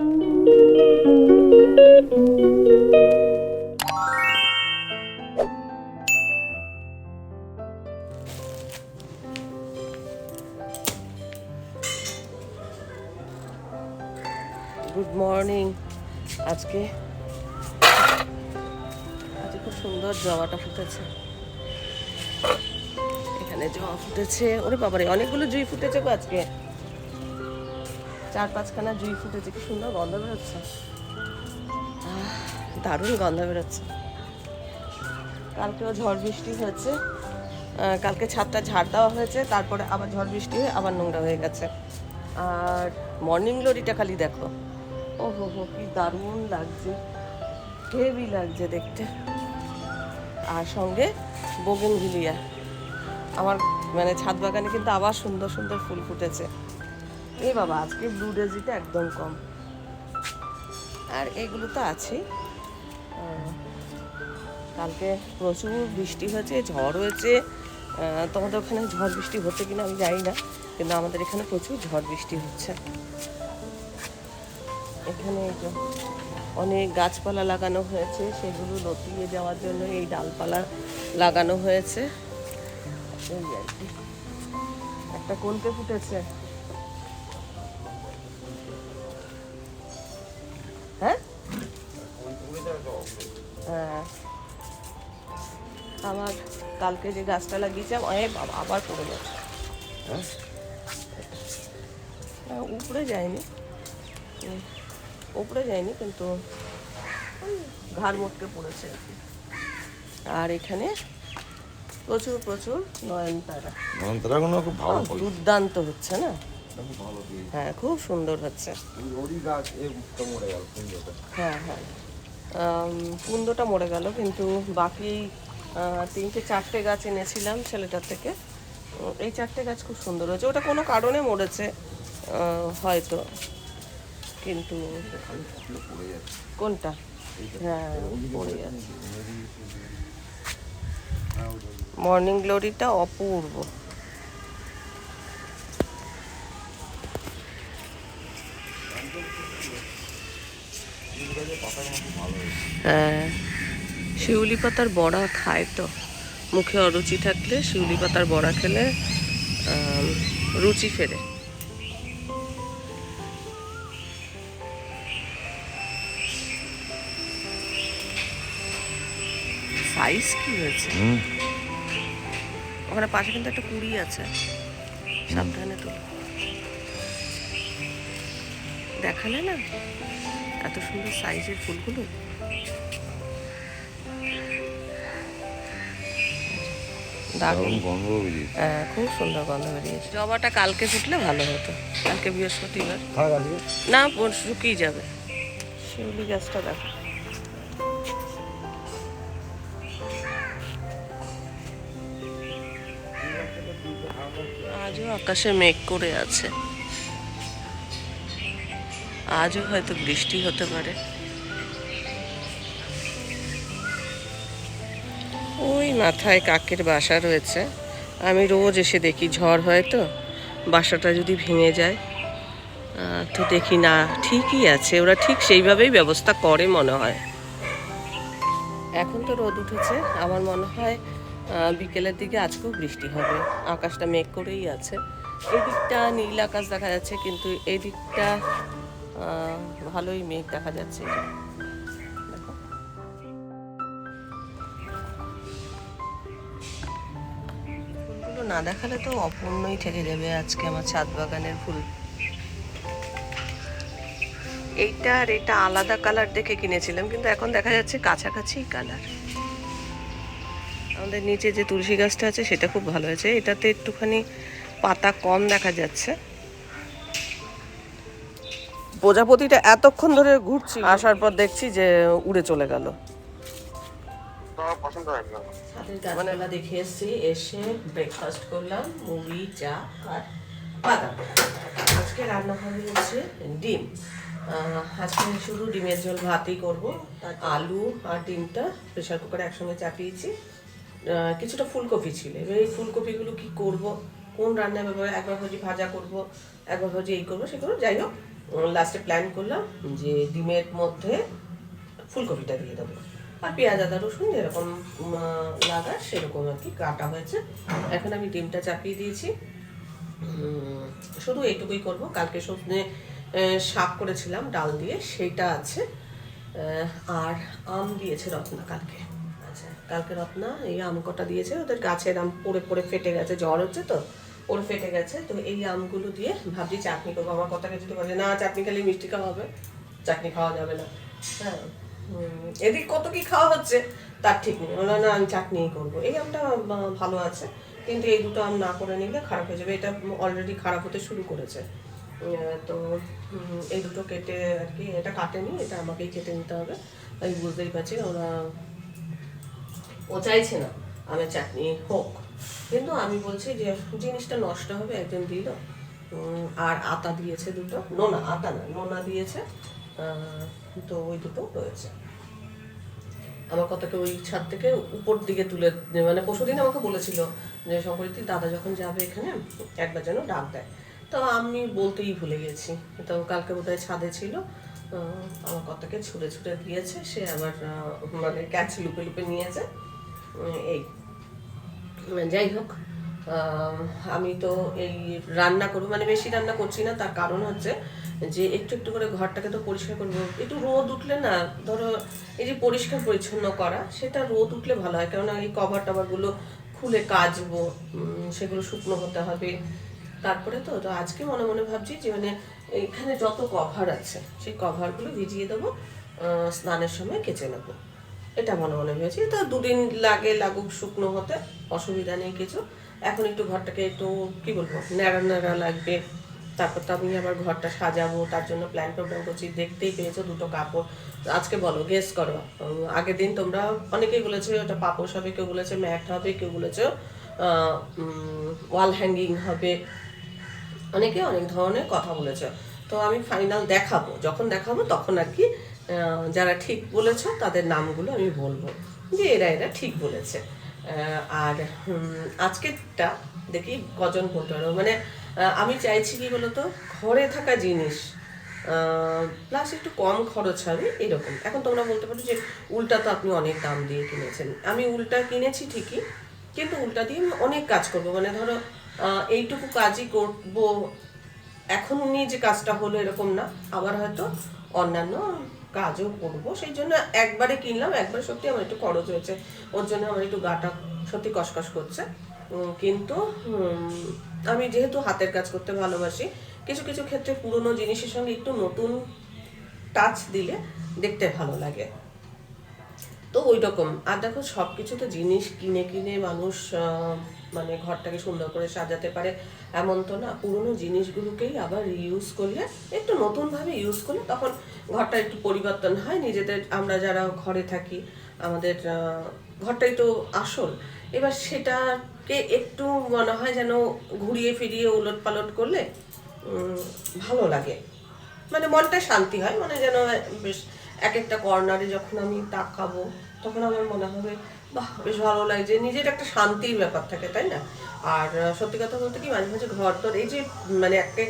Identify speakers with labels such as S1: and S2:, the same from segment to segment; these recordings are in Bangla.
S1: Good morning. আজকে খুব সুন্দর জবাটা ফুটেছে। এখানে জবা ফুটেছে, ওরে বাবারে অনেকগুলো জুঁই ফুটেছে গো আজকে, 4-5খানা জুঁই ফুটেছে। কি সুন্দর গন্ধ বেরোচ্ছে, দারুণ গন্ধ বেরোচ্ছে। কালকেও ঝড় বৃষ্টি হয়েছে, কালকে ছাদটা ঝাড় দেওয়া হয়েছে, তারপরে আবার ঝড় বৃষ্টি হয়ে আবার নোংরা হয়ে গেছে। আর মর্নিং গ্লোরিটা খালি দেখো, ও হো হো কি দারুণ লাগছে, হেভি লাগছে দেখতে। আর সঙ্গে বোগেনভিলিয়া, আমার মানে ছাদ বাগানে কিন্তু আবার সুন্দর সুন্দর ফুল ফুটেছে। এ বাবা, আজকে ব্লু ডেজিটা একদম কম। আর এগুলো তো আছেই। কালকে প্রচুর বৃষ্টি হয়েছে, ঝড় হয়েছে। তোমাদের ওখানে ঝড় বৃষ্টি হচ্ছে কিনা আমি জানি না, কিন্তু আমাদের এখানে প্রচুর ঝড় বৃষ্টি হচ্ছে। এখানে অনেক গাছপালা লাগানো হয়েছে, সেগুলো লতিয়ে যাওয়ার জন্য এই ডালপালা লাগানো হয়েছে। এই আর কি, একটা কলকে ফুটেছে। হ্যাঁ হ্যাঁ, আমার কালকে যে গাছটা লাগিয়েছিলাম আবার পড়ে যাচ্ছে। উপরে যায়নি, উপরে যায়নি, কিন্তু ঘাড় মোটকে পড়েছে আর কি। আর এখানে প্রচুর প্রচুর নয়নতারাগুলো খুব ভালো, দুর্দান্ত হচ্ছে না? হ্যাঁ, খুব সুন্দর হচ্ছে। হ্যাঁ হ্যাঁ, কুন্দটা মরে গেল, কিন্তু বাকি 3-4টে গাছ এনেছিলাম ছেলেটার থেকে। এই 4টে গাছ খুব সুন্দর হয়েছে। ওটা কোনো কারণে মরেছে হয়তো, কিন্তু কোনটা? হ্যাঁ, পড়ে যাচ্ছে। মর্নিং গ্লোরিটা অপূর্ব। হ্যাঁ, শিউলি পাতার বড়া খায় তো, মুখে অরুচি থাকলে শিউলি পাতার বড়া খেলে রুচি ফেরে। সাইজ কি হয়েছে ওখানে পাশে, কিন্তু একটা কুড়ি আছে, সাবধানে তো দেখালে না, এত সুন্দর সাইজের ফুলগুলো। দারুণ গন্ধ বেরিয়েছে, হ্যাঁ খুব সুন্দর গন্ধ বেরিয়েছে। জবাটা কালকে ফুটলে ভালো হতো, কালকে বৃহস্পতিবার না, শুকিয়ে যাবে। শিউলি গাছটা দেখো, আজও আকাশে মেঘ করে আছে, আজও হয়তো বৃষ্টি হতে পারে। ওই মাথায় কাকের বাসা রয়েছে, আমি রোজ এসে দেখি, ঝড় হয় তো বাসাটা যদি ভেঙে যায় তো দেখি না, ঠিকই আছে, ওরা ঠিক সেইভাবেই ব্যবস্থা করে মনে হয়। এখন তো রোদ উঠেছে, আমার মনে হয় বিকেলের দিকে আজকেও বৃষ্টি হবে। আকাশটা মেঘ করেই আছে, এই দিকটা নীল আকাশ দেখা যাচ্ছে, কিন্তু এই দিকটা ভালোই মেঘ দেখা যাচ্ছে। দেখো, ফুলগুলো না দেখালে তো অপূর্ণই থেকে যাবে আজকে আমার ছাদ বাগানের ফুল। এইটা আর এটা আলাদা কালার দেখে কিনেছিলাম, কিন্তু এখন দেখা যাচ্ছে কাছাকাছি কালার। আমাদের নিচে যে তুলসী গাছটা আছে সেটা খুব ভালো হয়েছে, এটাতে একটুখানি পাতা কম দেখা যাচ্ছে। প্রজাপতিটা এতক্ষণ ধরে ঘুরছি, আসার পর দেখছি যে উড়ে চলে গেল। গাছপালা দেখে এসছি, এসে ব্রেকফাস্ট করলাম, মুড়ি, চা আর বাদাম। আজকে রান্না হবে হচ্ছে ডিম। আজকে শুধু ডিমের ঝোল ভাতই করবো। আলু আর ডিমটা প্রেশার কুকারে একসঙ্গে চাপিয়েছি। কিছুটা ফুলকপি ছিল, এবার এই ফুলকপিগুলো কি করব, কোন রান্নায় ব্যবহার, একবার ভাজি ভাজা করব, একবার ভাজি এই করবো সে করবো, যাই হোক লাস্টে প্ল্যান করলাম যে ডিমের মধ্যে ফুলকপিটা দিয়ে দেবো, আর পেঁয়াজ আদা রসুন যেরকম লাগার সেরকম আর কি কাটা হয়েছে। এখন আমি ডিমটা চাপিয়ে দিয়েছি। শুধু এইটুকুই করব। কালকে সবজি শাক করেছিলাম ডাল দিয়ে, সেইটা আছে। আর আম দিয়েছে রত্না কালকে। আচ্ছা, কালকে রত্না এই আম কটা দিয়েছে, ওদের গাছের আম পড়ে পড়ে ফেটে গেছে, জ্বর হচ্ছে তো পড়ে ফেটে গেছে। তো এই আমগুলো দিয়ে ভাবছি চাটনি করবো। আমার কথা কিছু বলে না, চাটনি খেলে মিষ্টি খাওয়া হবে, চাটনি খাওয়া যাবে না। হ্যাঁ, এদিক কত কি খাওয়া হচ্ছে তার ঠিক নেই। ওরা না, আমি চাটনিই করবো। এই আমটা ভালো আছে, কিন্তু এই দুটো আম না করে নিলে খারাপ হয়ে যাবে। এটা অলরেডি খারাপ হতে শুরু করেছে। তো এই দুটো কেটে আর কি, এটা কাটেনি, এটা আমাকেই কেটে নিতে হবে। আমি বুঝতেই পারছি ও চাইছে না আমের চাটনি হোক, কিন্তু আমি বলছি যে জিনিসটা নষ্ট হবে, একদিন দিল। আর আতা দিয়েছে দুটো, নোনা, আতা না নোনা দিয়েছে। তো ওই দুটো রয়েছে। আমার কথাকে ওই ছাদ থেকে উপর দিকে তুলে, মানে পরশুদিন আমাকে বলেছিল যে শঙ্করিতির দাদা যখন যাবে এখানে একবার যেন ডাক দেয়। তো আমি বলতেই ভুলে গেছি। তো কালকে বোধহয় ছাদে ছিল, আমার কথাকে ছুঁড়ে ছুঁড়ে দিয়েছে, সে আবার মানে ক্যাচ লুপে লুপে নিয়েছে। এই যাই হোক, আমি তো এই রান্না করবো, মানে বেশি রান্না করছি না। তার কারণ হচ্ছে যে একটু একটু করে ঘরটাকে তো পরিষ্কার করবো। একটু রোদ উঠলে না, ধরো এই যে পরিষ্কার পরিচ্ছন্ন করা, সেটা রোদ উঠলে ভালো হয়। কেননা এই কভার টভারগুলো খুলে কাচবো, সেগুলো শুকনো হতে হবে। তারপরে তো তো আজকে মনে মনে ভাবছি যে মানে এখানে যত কভার আছে সেই কভারগুলো ভিজিয়ে দেবো, স্নানের সময় কেচে নেবো। এটা মনে মনে ভেবেছি। তো দুদিন লাগুক শুকনো হতে, অসুবিধা নেই কিছু। এখন একটু ঘরটাকে একটু কি বলবো, ন্যাড়া ন্যাড়া লাগবে। তারপর তো আমি আবার ঘরটা সাজাবো, তার জন্য প্ল্যান প্রোগ্রাম করছি। দেখতেই পেয়েছো দুটো কাপড়। আজকে বলো, গেস করো। আগের দিন তোমরা অনেকেই বলেছো ওটা পাপোশ হবে, কেউ বলেছে ম্যাট হবে, কেউ বলেছো ওয়াল হ্যাঙ্গিং হবে, অনেকে অনেক ধরনের কথা বলেছে। তো আমি ফাইনাল দেখাবো, যখন দেখাবো তখন আর কি যারা ঠিক বলেছ তাদের নামগুলো আমি বলবো যে এরা এরা ঠিক বলেছে। আর আজকেরটা দেখি কজন বলতে পারো। মানে আমি চাইছি কি বলতো, ঘরে থাকা জিনিস প্লাস একটু কম খরচ হবে এরকম। এখন তোমরা বলতে পারো যে উলটা তো আপনি অনেক দাম দিয়ে কিনেছেন। আমি উলটা কিনেছি ঠিকই, কিন্তু উলটা দিয়ে আমি অনেক কাজ করবো। মানে ধরো এইটুকু কাজই করবো, এখন নিয়ে যে কাজটা হলো এরকম না, আবার হয়তো অন্যান্য কাজও করবো। সেই জন্য একবারে কিনলাম, একবারে সত্যি আমার একটু খরচ হয়েছে, ওর জন্য আমার একটু গাটা সত্যি কসকস করছে। কিন্তু আমি যেহেতু হাতের কাজ করতে ভালোবাসি, কিছু কিছু ক্ষেত্রে পুরনো জিনিসের সঙ্গে একটু নতুন টাচ দিলে দেখতে ভালো লাগে। তো ওই রকম। আর দেখো, সব কিছু তো জিনিস কিনে কিনে মানুষ মানে ঘরটাকে সুন্দর করে সাজাতে পারে এমন তো না। পুরোনো জিনিসগুলোকেই আবার ইউজ করলে, একটু নতুনভাবে ইউজ করলে তখন ঘরটা একটু পরিবর্তন হয়। নিজেদের, আমরা যারা ঘরে থাকি, আমাদের ঘরটাই তো আসল। এবার সেটাকে একটু মনে হয় যেন ঘুরিয়ে ফিরিয়ে উলট পালট করলে ভালো লাগে, মানে মনটা শান্তি হয়। মানে যেন বেশ এক একটা কর্নারে যখন আমি তাকাবো তখন আমার মনে হবে বাহ, বেশ ভালো লাগছে। নিজের একটা শান্তির ব্যাপার থাকে, তাই না? আর সত্যি কথা বলতে কি, মাঝে মাঝে ঘর তোর এই যে মানে একটা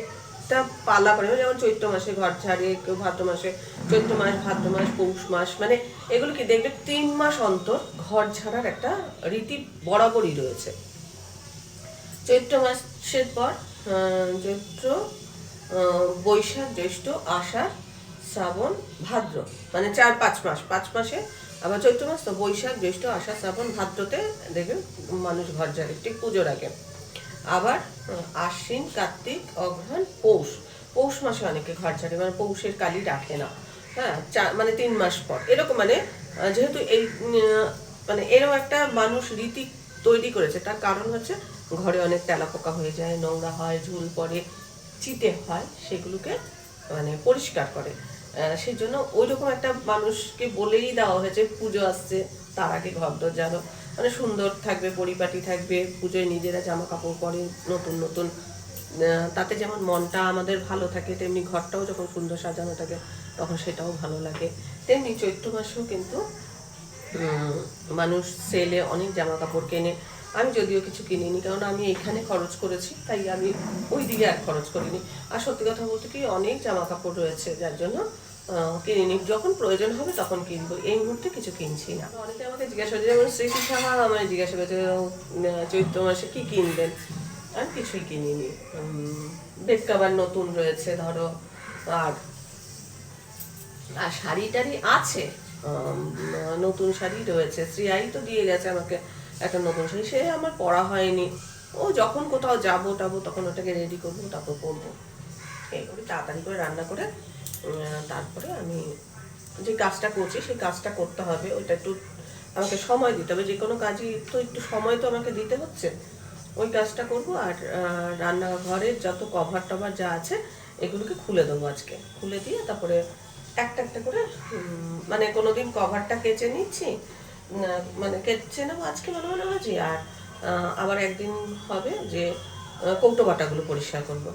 S1: পালা করে, যেমন চৈত্র মাসে ঘর ঝাড়ে, কেউ ভাদ্র মাসে, চৈত্র মাস, ভাদ্র মাস, পৌষ মাস, মানে এগুলো কি দেখবে 3 মাস অন্তর ঘর ঝাড়ার একটা রীতি বরাবরই রয়েছে। চৈত্র মাসের পর চৈত্র, বৈশাখ, জ্যৈষ্ঠ, আষাঢ়, শ্রাবণ, ভাদ্র, মানে 4-5 মাস। 5 মাসে আবার চৈত্র মাস, তো বৈশাখ, জ্যৈষ্ঠ, আষাঢ়, শ্রাবণ, ভাদ্রতে দেখবেন মানুষ ঘর ঝাড়ে, ঠিক পুজোর আগে। আবার আশ্বিন, কার্তিক, অঘ্রাণ, পৌষ। পৌষ মাসে অনেকে ঘর ঝাড়ে, মানে পৌষের কালি রাখে না। হ্যাঁ, মানে 3 মাস পর এরকম। মানে যেহেতু এই মানে এরকম একটা মানুষ রীতি তৈরি করেছে, তার কারণ হচ্ছে ঘরে অনেক তেলাপোকা হয়ে যায়, নোংরা হয়, ঝুল পড়ে, চিটে হয়, সেগুলোকে মানে পরিষ্কার করে। সেই জন্য ওই রকম একটা মানুষকে বলেই দেওয়া হয়েছে পুজো আসছে, তার আগে ঘর দর যেন মানে সুন্দর থাকবে, পরিপাটি থাকবে। পুজোয় নিজেরা জামা কাপড় পরে নতুন নতুন, তাতে যেমন মনটা আমাদের ভালো থাকে, তেমনি ঘরটাও যখন সুন্দর সাজানো থাকে তখন সেটাও ভালো লাগে। তেমনি চৈত্র মাসেও কিন্তু মানুষ সেলে অনেক জামা কাপড় কেনে, আমি যদিও কিছু কিনিনি, কারণ আমি এখানে খরচ করেছি, তাই আমি ওই দিকে আর খরচ করিনি। আর সত্যি কথা বলতে কি অনেক জামা কাপড় রয়েছে, যার জন্য কিনিনি। যখন প্রয়োজন হবে তখন কিনবো, এই মুহূর্তে কিছু কিনছি না। অনেকে আমাকে জিজ্ঞাসা করছে, যেমন স্মৃতি সাহা আমায় জিজ্ঞাসা করছে চৈত্র মাসে কী কিনবেন। আর কিছুই কিনিনি। বেড কাভার নতুন রয়েছে ধরো, আর আর শাড়ি টাড়ি আছে, নতুন শাড়ি রয়েছে। শ্রেয়াই তো দিয়ে গেছে আমাকে একটা নতুন শাড়ি, সে আমার পরা হয়নি। ও যখন কোথাও যাবো টাবো তখন ওটাকে রেডি করবো, তারপর পরবো। এই করে তাড়াতাড়ি করে রান্না করে তারপরে আমি যে কাজটা করছি সেই কাজটা করতে হবে, ওইটা একটু আমাকে সময় দিতে হবে। যে কোনো কাজই তো একটু সময় তো আমাকে দিতে হচ্ছে। ওই কাজটা করব। আর রান্নাঘরের যত কভার টভার যা আছে এগুলোকে খুলে দেবো আজকে। খুলে দিয়ে তারপরে একটা একটা করে মানে কোনোদিন কভারটা কেচে নিচ্ছি, মানে কেচে নেবো আজকে মনে মনে ভাজি। আর আবার একদিন হবে যে কৌটো বাটাগুলো পরিষ্কার করব।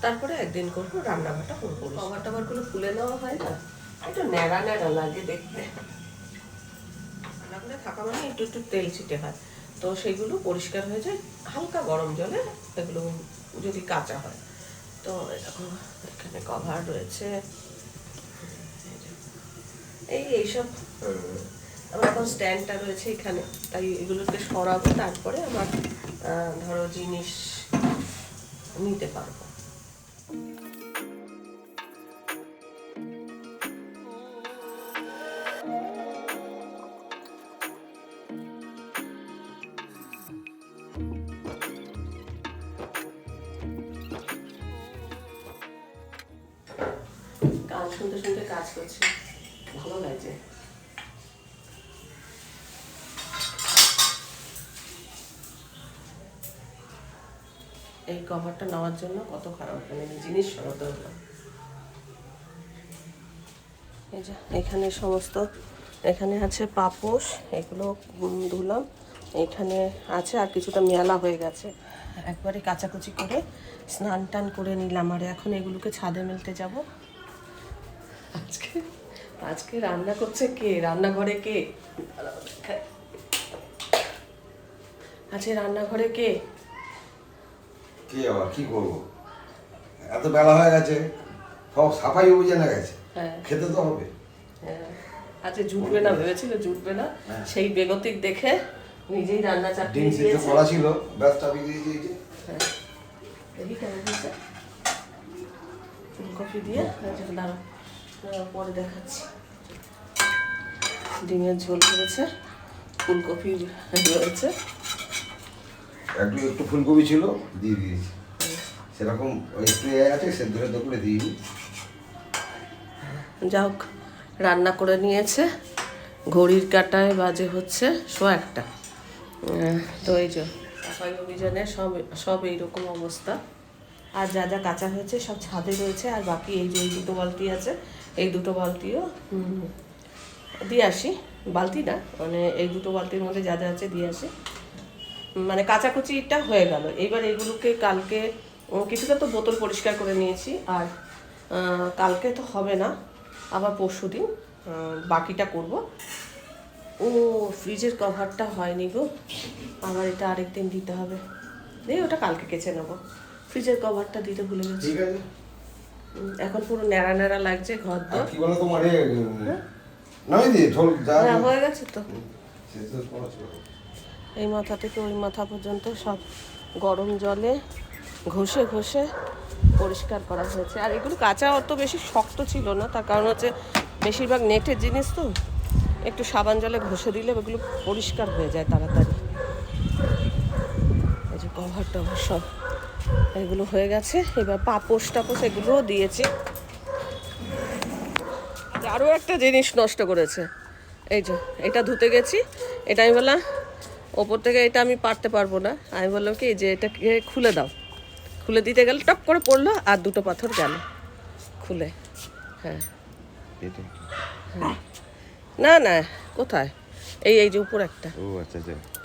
S1: তারপরে একদিন করবো রান্নাঘরটা করবো। কভার টভারগুলো খুলে নেওয়া হয় না, একটু ন্যাড়া ন্যাড়া লাগে দেখতে। রান্নাঘরে থাকা মানে একটু একটু তেল ছিটে হয়, তো সেগুলো পরিষ্কার হয়ে যায় হালকা গরম জলে, এগুলো যদি কাঁচা হয়। তো এরকম এখানে কভার রয়েছে, এইসব। আমার এখন স্ট্যান্ডটা রয়েছে এখানে, তাই এগুলোকে সরাবো, তারপরে আমার ধরো জিনিস নিতে পারবো। গান শুনতে শুনতে কাজ করছি, ভালো লাগছে। এই কভারটা নেওয়ার জন্য কত খারাপ, মানে জিনিস সরাতে হলো। এই যে এখানে সমস্ত, এখানে আছে পাপোশ, এগুলো ধুলাম। এখানে আছে আর কিছুটা মেলা হয়ে গেছে, একবারে কাচাকুচি করে স্নান টান করে নিলাম। আর এখন এগুলোকে ছাদে মেলতে যাব। আজকে আজকে রান্না করছে কে, রান্নাঘরে কে? আজকে রান্নাঘরে কে?
S2: কি আবার কি করবো, এত বেলা হয়ে গেছে, সব সাফাই অভিযানে গেছে, খেতে তো হবে।
S1: আজকে জুটবে না ভেবেছিল, জুটবে না, সেই বেগতিক দেখে নিজেই রান্না চাপিয়ে
S2: ডিম সিদ্ধ করা ছিল, ব্যাস চাপিয়ে দিয়ে দিয়েছে।
S1: দেখি কেমন হয়েছে, ফুলকপি দিয়ে। দাঁড়া পরে দেখাচ্ছি। ডিমের ঝোল করেছে, ফুলকপি রয়েছে,
S2: একটু একটু ফুলকপি ছিল দিয়ে দিয়েছি, সেরকম একটু আছে সেদ্ধ সেদ্ধ করে দিইনি।
S1: যা হোক রান্না করে নিয়েছে। ঘড়ির কাঁটায় বাজে হচ্ছে 1:15। তো এই যে সাফাই অভিযানে সব সব এইরকম অবস্থা। আর যা যা কাঁচা হয়েছে সব ছাদে রয়েছে, আর বাকি এই যে এই দুটো বালতি আছে, এই দুটো বালতিও দিয়ে আসি। বালতি না, মানে এই দুটো বালতির মধ্যে যা যা আছে দিয়ে আসি। মানে কাচাকুচিটা হয়ে গেল। এইবার এগুলোকে কালকে কিছুটা তো বোতল পরিষ্কার করে নিয়েছি, আর কালকে তো হবে না, আবার পরশু দিন বাকিটা করব। ও ফ্রিজের কভারটা হয়নি গো, আবার এটা আরেকদিন দিতে হবে। দিয়ে ওটা কালকে কেচে নেবো। ফ্রিজের কভারটা দিতে ভুলে গেছি।
S2: ঠিক আছে,
S1: এখন পুরো ন্যাড়া ন্যাড়া লাগছে ঘর দর।
S2: কি বলো তোমার নামি দিয়ে ঝোল যা
S1: হয়ে গেছে তো।
S2: সেদ্ধ করা ছিল।
S1: এই মাথা থেকে ওই মাথা পর্যন্ত সব গরম জলে ঘষে ঘষে পরিষ্কার করা হয়েছে। আর এগুলো কাঁচা অত বেশি শক্ত ছিল না, তার কারণ হচ্ছে বেশিরভাগ নেটের জিনিস তো, একটু সাবান জলে ঘষে দিলে ওগুলো পরিষ্কার হয়ে যায় তাড়াতাড়ি। এই যে কভার টভার সব এগুলো হয়ে গেছে। এবার পাপোশ টাপোশ এগুলোও দিয়েছি। আরও একটা জিনিস নষ্ট করেছে, এই যে এটা ধুতে গেছি, এটা আমি বললাম ওপর থেকে এটা আমি পারতে পারবো না, আমি বললাম কি যে এটাকে খুলে দাও। খুলে দিতে গেলে টপ করে পড়লো, আর দুটো পাথর গেল খুলে। হ্যাঁ হ্যাঁ, না না কোথায়, এই এই যে উপর একটা,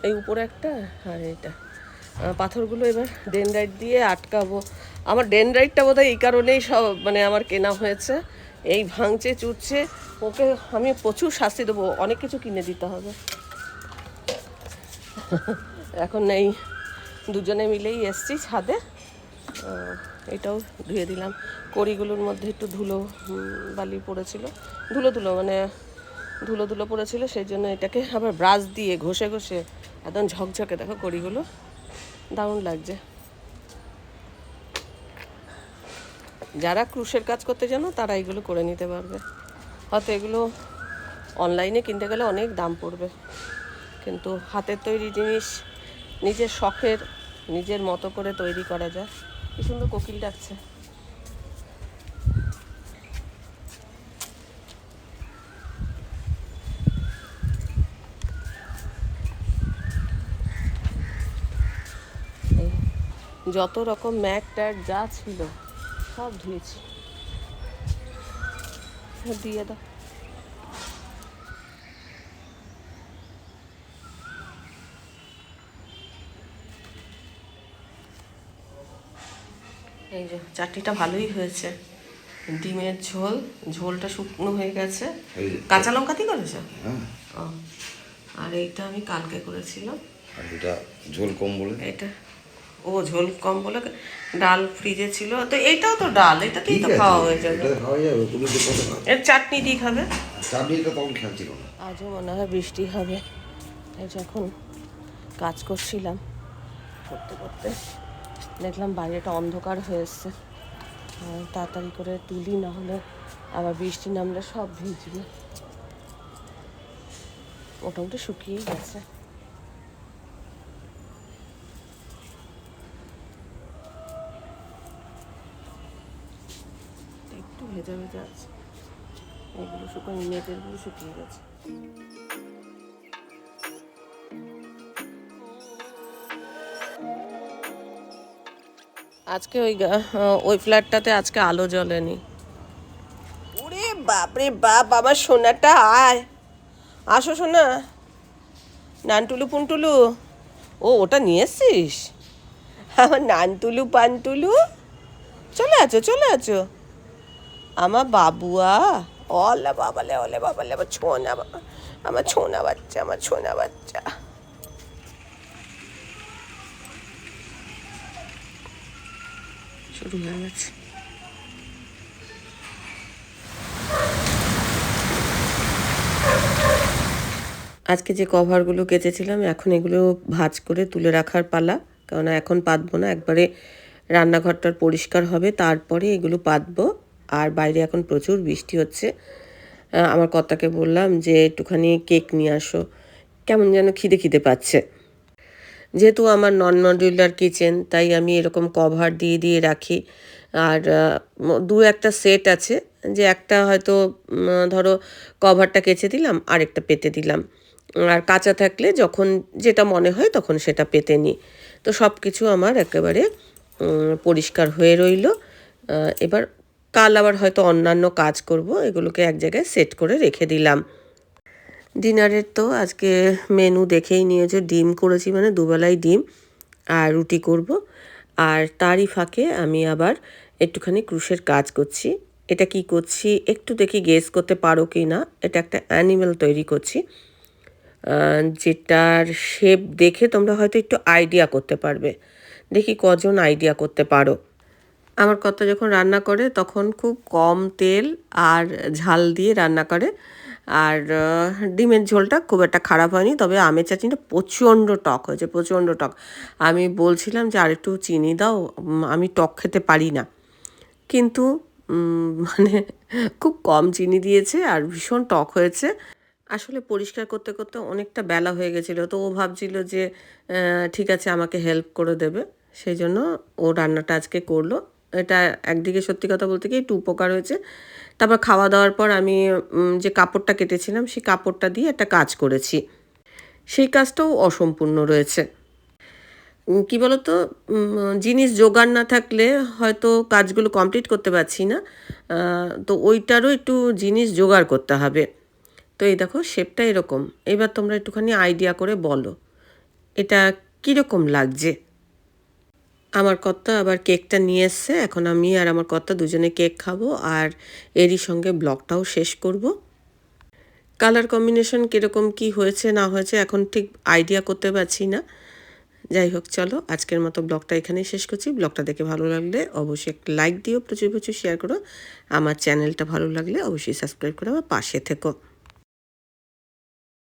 S1: এই উপরে একটা, আর এইটা পাথরগুলো এবার ডেনড্রাইট দিয়ে আটকাবো। আমার ডেনড্রাইটটা বোধহয় এই কারণেই সব মানে আমার কেনা হয়েছে, এই ভাঙছে চুটছে, ওকে আমি প্রচুর শাস্তি দেবো, অনেক কিছু কিনে দিতে হবে। এখন এই দুজনে মিলেই এসছি ছাদে। এটাও ধুয়ে দিলাম। কড়িগুলোর মধ্যে একটু ধুলো বালি পড়েছিল, ধুলো ধুলো পড়েছিল, সেই জন্য এটাকে আবার ব্রাশ দিয়ে ঘষে ঘষে একদম ঝকঝকে, দেখো কড়িগুলো দারুণ লাগছে। যারা ক্রুশের কাজ করতে জানো তারা এগুলো করে নিতে পারবে। হয়তো এগুলো অনলাইনে কিনতে গেলে অনেক দাম পড়বে, কিন্তু হাতের তৈরি জিনিস নিজের শখের নিজের মতো করে তৈরি করা যায়। কি সুন্দর কোকিল ডাকছে। যত রকম ম্যাট ট্যাট যা ছিল সব ধুয়েছি। দিয়ে দাও। এই যে চাটনিটা ভালোই হয়েছে। ডিমের ঝোল, ঝোলটা শুকনো হয়ে গেছে। কাঁচা লঙ্কা দিয়ে করেছো? ও, আর এইটা আমি কালকে করেছিলাম।
S2: আর এটা ঝোল কম বলে,
S1: এটা ও ঝোল কম বলে ডাল ফ্রিজে ছিল, তো এইটাও তো ডাল, এটাতেই তো খাওয়া হয়ে যাবে। এর চাটনি দিয়ে খাবে।
S2: চাটনিটা তখন খেয়েছিল না।
S1: আজও মনে হয় বৃষ্টি হবে। এই যে এখন কাজ করছিলাম, করতে করতে দেখলাম বাইরেটা অন্ধকার হয়ে এসছে। তাড়াতাড়ি করে তুলি, না হলে আবার বৃষ্টি নামলে সব ভিজবে। মোটামুটি শুকিয়েই গেছে। একটু ভেজা ভেজা আছে, এগুলো শুকানো, নেটেরগুলো শুকিয়ে গেছে। আজকে ওই ফ্ল্যাটটাতে আজকে আলো জ্বলেনি। ওরে বাপরে বাপ, আমার সোনাটা আয়, আসো সোনা। নানটুলু পুনটুলু, ও ওটা নিয়ে এসছিস? আমার নানটুলু পানটুলু, চলে আছো চলে আছো আমার বাবুয়া। ওলে বাবালে, ওলে বাবালে, আমার ছোনা, আমার ছোনা বাচ্চা, আমার ছোনা বাচ্চা। শুরু হয়ে গেছে। আজকে যে কভারগুলো কেচেছিলাম, এখন এগুলো ভাঁজ করে তুলে রাখার পালা। কেননা এখন পাতবো না, একবারে রান্নাঘরটার পরিষ্কার হবে তারপরে এগুলো পাতবো। আর বাইরে এখন প্রচুর বৃষ্টি হচ্ছে। আমার কর্তাকে বললাম যে একটুখানি কেক নিয়ে আসো, কেমন যেন খিদে খিদে পাচ্ছে। যেহেতু আমার নন মডিউলার কিচেন, তাই আমি এরকম কভার দিয়ে দিয়ে রাখি। আর দু একটা সেট আছে, যে একটা হয়তো ধরো কভারটা কেচে দিলাম, আরেকটা পেতে দিলাম। আর কাঁচা থাকলে যখন যেটা মনে হয় তখন সেটা পেতে নিই। তো সব কিছু আমার একেবারে পরিষ্কার হয়ে রইল। এবার কাল আবার হয়তো অন্যান্য কাজ করব, এগুলোকে এক জায়গায় সেট করে রেখে দিলাম। ডিনারের তো আজকে মেনু দেখেই নিয়েছো, ডিম করেছি, মানে দুবেলায় ডিম আর রুটি করব। আর তারই ফাঁকে আমি আবার একটুখানি ক্রুশের কাজ করছি। এটা কি করছি একটু দেখি গেস করতে পারো কি না। এটা একটা অ্যানিমেল তৈরি করছি, যেটার শেপ দেখে তোমরা হয়তো একটু আইডিয়া করতে পারবে। দেখি কজন আইডিয়া করতে পারো। আমার কর্তা যখন রান্না করে তখন খুব কম তেল আর ঝাল দিয়ে রান্না করে। আর ডিমের ঝোলটা খুব একটা খারাপ হয়নি, তবে আমের চাটনিটা প্রচণ্ড টক হয়েছে, প্রচণ্ড টক। আমি বলছিলাম যে আরেকটু চিনি দাও, আমি টক খেতে পারি না, কিন্তু মানে খুব কম চিনি দিয়েছে আর ভীষণ টক হয়েছে। আসলে পরিষ্কার করতে করতে অনেকটা বেলা হয়ে গেছিলো, তো ও ভাবছিল যে ঠিক আছে আমাকে হেল্প করে দেবে, সেই জন্য ও রান্নাটা আজকে করলো। এটা একদিকে সত্যি কথা বলতে কি একটু উপকার হয়েছে। তারপর খাওয়া দাওয়ার পর আমি যে কাপড়টা কেটেছিলাম সেই কাপড়টা দিয়ে একটা কাজ করেছি, সেই কাজটাও অসম্পূর্ণ রয়েছে। কী বলতো, জিনিস জোগাড় না থাকলে হয়তো কাজগুলো কমপ্লিট করতে পারছি না, তো ওইটারও একটু জিনিস জোগাড় করতে হবে। তো এই দেখো শেপটা এরকম। এবার তোমরা একটুখানি আইডিয়া করে বলো এটা কীরকম লাগছে। আমার কর্তা আবার কেকটা নিয়ে এসছে, এখন আমি আর আমার কর্তা দুজনে কেক খাবো, আর এরই সঙ্গে ব্লগটাও শেষ করব। কালার কম্বিনেশন কীরকম কী হয়েছে না হয়েছে এখন ঠিক আইডিয়া করতে পারছি না, যাই হোক, চলো আজকের মতো ব্লগটা এখানেই শেষ করছি। ব্লগটা দেখে ভালো লাগলে অবশ্যই একটা লাইক দিও, প্রচুর প্রচুর শেয়ার করো। আমার চ্যানেলটা ভালো লাগলে অবশ্যই সাবস্ক্রাইব করে আমার পাশে থেকো।